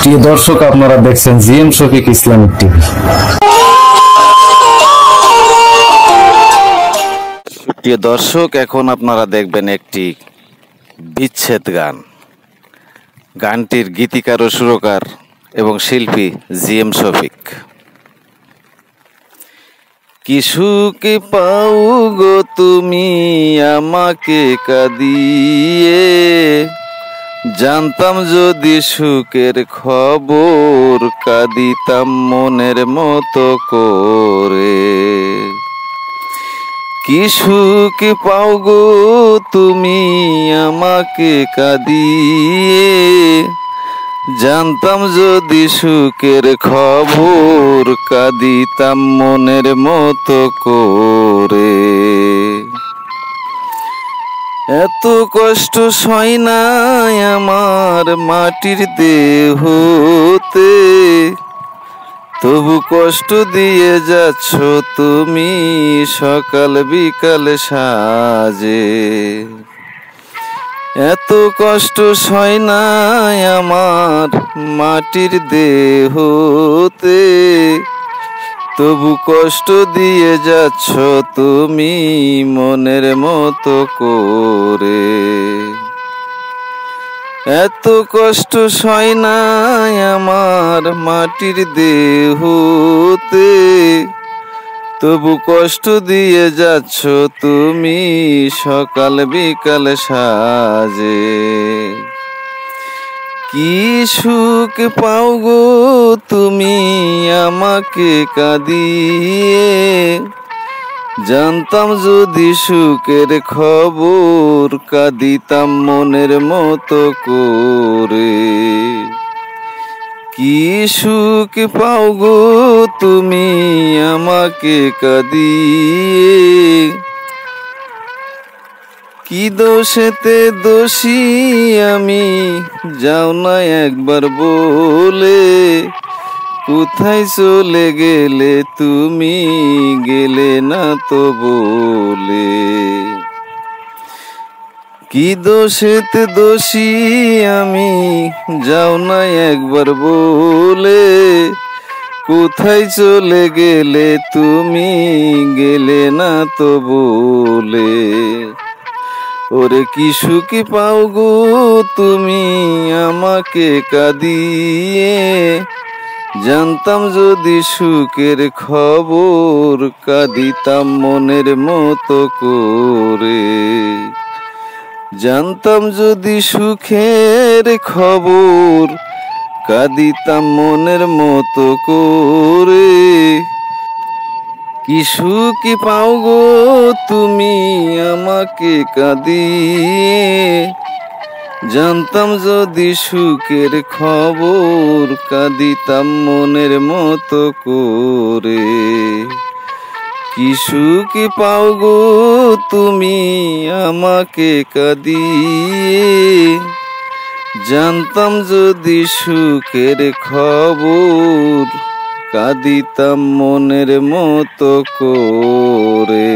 প্রিয় দর্শক, আপনারা দেখছেন জিএম শফিক ইসলামিক টিভি। প্রিয় দর্শক, এখন আপনারা দেখবেন একটি বিচ্ছেদ গান। গানটির গীতিকার ও সুরকার এবং শিল্পী জিএম শফিক। কি সুখে পাও গো তুমি আমাকে কাঁদিয়ে, জানতাম যদি সুখের খবর কাঁদিতাম মনের মতো করে। কি সুখে পাও গো তুমি আমাকে কাঁদিয়ে, জানতাম যদি সুখের খবর কাঁদিতাম মনের মতো করে। এত কষ্ট সয় নাই আমার মাটির দেহতে, তবু কষ্ট দিয়ে যাচ্ছ তুমি সকাল বিকাল সাজে। এত কষ্ট সয় নাই আমার মাটির দেহতে, তবু কষ্ট দিয়ে যাচ্ছ তুমি মনের মতো করে। এত কষ্ট সয় নাই আমার মাটির দেহতে, তবু কষ্ট দিয়ে যাচ্ছ তুমি সকাল বিকাল সাজে। কি সুখ পাও গো তুমি আমাকে কাঁদিয়ে, জানতাম যদি সুখের খবর কাঁদিতাম মনের মতো করে। কি সুখ পাও গো তুমি আমাকে কাঁদিয়ে, কি দোষেতে দোষী আমি যাও না একবার বলে। কোথায় চলে গেলে তুমি গেলে না তো বলে। কি দোষেতে দোষী আমি যাও না একবার বলে। কোথায় চলে গেলে তুমি গেলে না তো বলে। ওরে কি সুখী পাও গো তুমি আমাকে কাঁদিয়ে, জানতাম যদি সুখের খবর কাঁদিতাম মনের মতো করে। জানতাম যদি সুখের খবর কাঁদিতাম মনের মতো করে। কি সুখী পাও গো তুমি আমাকে কাঁদিয়ে, জানতাম যদি সুখের খবর কাঁদিতাম মনের মতো করে। কি সুখী পাও গো তুমি আমাকে কাঁদিয়ে, জানতাম যদি সুখের খবর কাঁদিতাম মনের মতো করে।